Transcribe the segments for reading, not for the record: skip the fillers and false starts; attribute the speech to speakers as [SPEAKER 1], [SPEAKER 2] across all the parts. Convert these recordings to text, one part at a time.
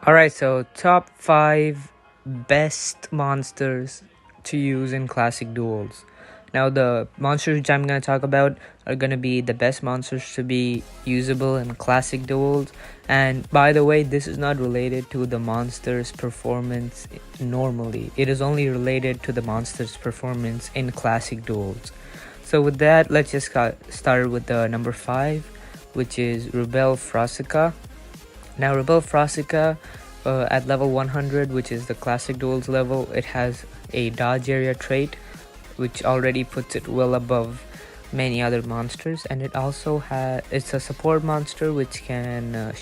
[SPEAKER 1] Alright, so top 5 best monsters to use in classic duels. Now, the monsters which I'm going to talk about are going to be the best monsters to be usable in classic duels. And by the way, this is not related to the monster's performance normally. It is only related to the monster's performance in classic duels. So with that, let's just start with the number 5, which is Rebel Frosika. Now, Rebel Frosika at level 100, which is the classic duels level, it has a dodge area trait, which already puts it well above many other monsters, and it's a support monster which can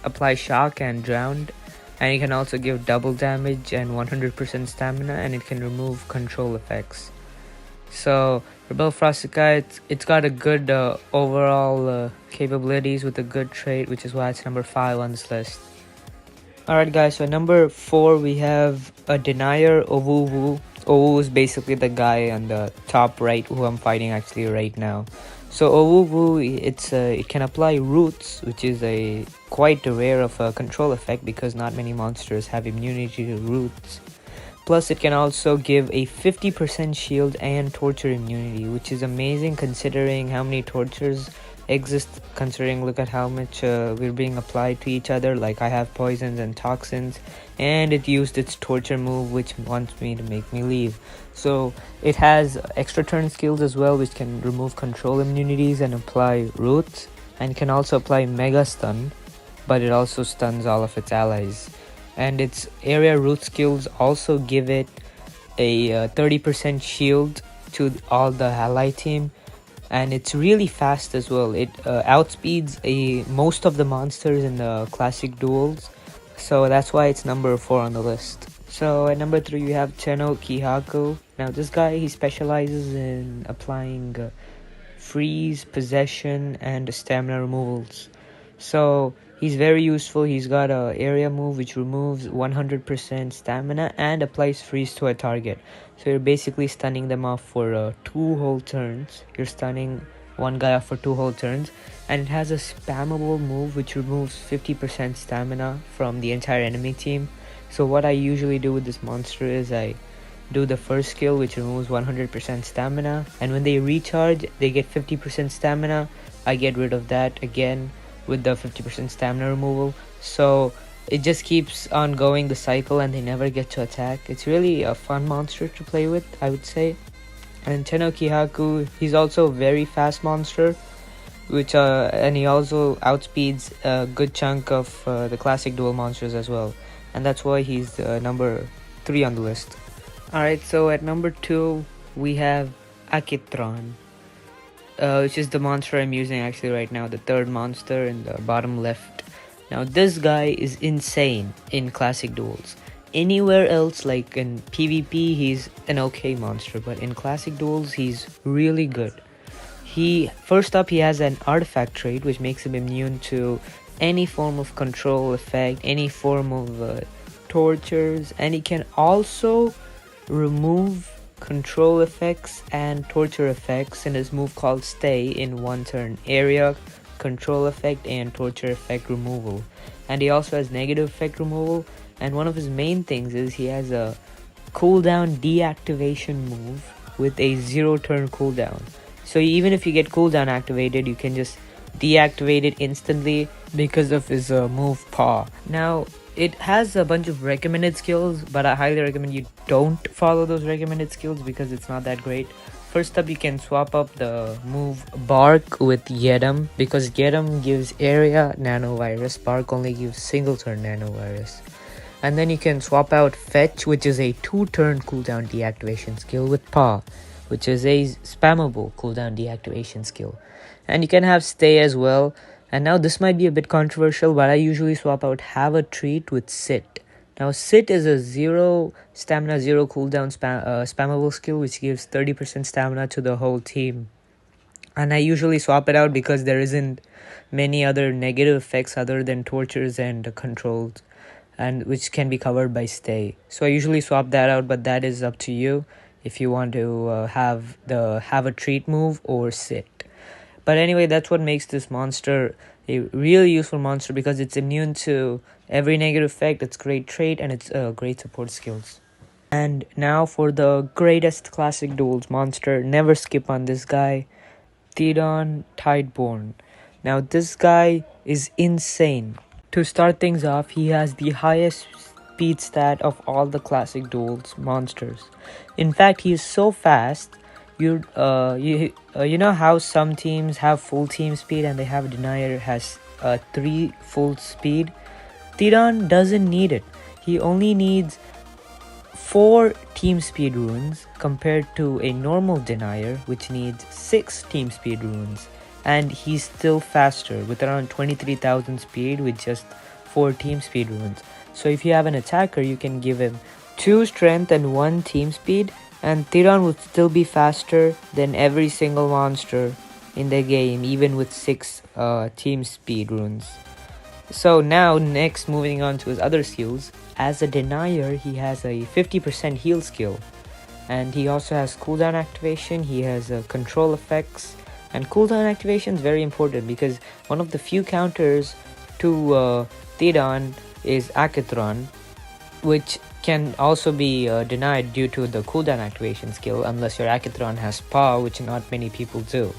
[SPEAKER 1] apply shock and drown, and it can also give double damage and 100% stamina, and it can remove control effects. So Rebel Frosika, it's got a good overall capabilities with a good trait, which is why it's number 5 on this list. Alright guys, so number 4 we have a Denier Owuwu. Owu is basically the guy on the top right who I'm fighting actually right now. So Owuwu, it can apply roots, which is quite rare of a control effect because not many monsters have immunity to roots. Plus, it can also give a 50% shield and torture immunity, which is amazing considering how many tortures exist, considering look at how much we're being applied to each other. Like I have poisons and toxins, and it used its torture move, which wants me to make me leave. So it has extra turn skills as well, which can remove control immunities and apply roots, and can also apply mega stun, but it also stuns all of its allies. And its area root skills also give it a 30% shield to all the ally team, and it's really fast as well. It outspeeds most of the monsters in the classic duels, so that's why it's number 4 on the list. So at number 3 we have Tenno Kihaku. Now this guy, he specializes in applying freeze, possession, and stamina removals. So he's very useful. He's got a area move which removes 100% stamina and applies freeze to a target. So you're basically stunning them off for 2 whole turns. You're stunning one guy off for 2 whole turns. And it has a spammable move which removes 50% stamina from the entire enemy team. So what I usually do with this monster is I do the first skill, which removes 100% stamina, and when they recharge they get 50% stamina. I get rid of that again with the 50% stamina removal, so it just keeps on going the cycle and they never get to attack. It's really a fun monster to play with, I would say. And Tenno Kihaku, he's also a very fast monster, which and he also outspeeds a good chunk of the classic duel monsters as well, and that's why he's number 3 on the list. Alright, so at number 2 we have Akithron, which is the monster I'm using actually right now, the third monster in the bottom left. Now this guy is insane in classic duels. Anywhere else, like in PvP, he's an okay monster, but in classic duels he's really good. First up, he has an artifact trait which makes him immune to any form of control effect, any form of tortures, and he can also remove control effects and torture effects in his move called Stay in 1 turn. Area, control effect, and torture effect removal. And he also has negative effect removal, and one of his main things is he has a cooldown deactivation move with a 0 turn cooldown. So even if you get cooldown activated, you can just deactivate it instantly because of his move Paw. Now it has a bunch of recommended skills, but I highly recommend you don't follow those recommended skills because it's not that great. First up, you can swap up the move Bark with Yedam, because Yedam gives area nanovirus, Bark only gives single turn nanovirus. And then you can swap out Fetch, which is a 2 turn cooldown deactivation skill, with Paw, which is a spammable cooldown deactivation skill. And you can have Stay as well. And now this might be a bit controversial, but I usually swap out Have a Treat with Sit. Now Sit is a 0 stamina, 0 cooldown spammable skill which gives 30% stamina to the whole team. And I usually swap it out because there isn't many other negative effects other than tortures and controls, and which can be covered by Stay. So I usually swap that out, but that is up to you if you want to have a Treat move or Sit. But anyway, that's what makes this monster a really useful monster, because it's immune to every negative effect, it's great trait, and it's great support skills. And now for the greatest classic duels monster, never skip on this guy, Tideborn. Now this guy is insane. To start things off, he has the highest speed stat of all the classic duels monsters. In fact, he is so fast. You know how some teams have full team speed and they have a denier has 3 full speed. Tideborn doesn't need it. He only needs 4 team speed runes compared to a normal denier which needs 6 team speed runes, and he's still faster with around 23,000 speed with just 4 team speed runes. So if you have an attacker, you can give him 2 strength and 1 team speed, and Tideborn would still be faster than every single monster in the game, even with 6 team speed runes. So now next, moving on to his other skills. As a denier, he has a 50% heal skill, and he also has cooldown activation. He has control effects, and cooldown activation is very important because one of the few counters to Tideborn is Akithron, which can also be denied due to the cooldown activation skill unless your Akithron has power, which not many people do.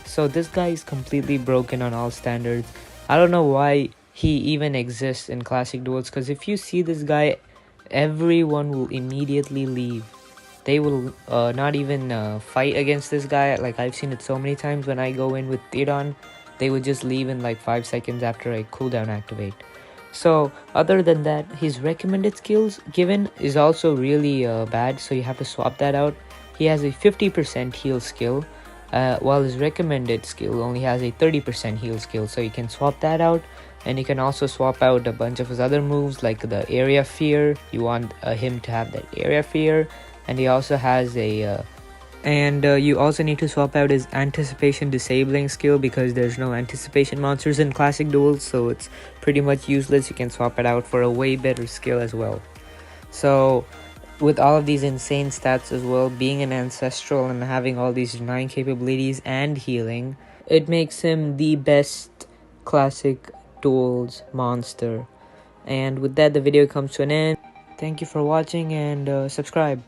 [SPEAKER 1] So this guy is completely broken on all standards. I don't know why he even exists in classic duels, because if you see this guy, everyone will immediately leave. They will not even fight against this guy. Like, I've seen it so many times when I go in with Tideborn, they would just leave in like 5 seconds after I cooldown activate. So other than that, his recommended skills given is also really bad, so you have to swap that out. He has a 50% heal skill, while his recommended skill only has a 30% heal skill, so you can swap that out. And you can also swap out a bunch of his other moves like the area fear. You want him to have that area fear, and he also has a you also need to swap out his anticipation disabling skill because there's no anticipation monsters in classic duels, so it's pretty much useless. You can swap it out for a way better skill as well. So with all of these insane stats as well, being an ancestral and having all these denying capabilities and healing, it makes him the best classic duels monster. And with that, the video comes to an end. Thank you for watching, and subscribe.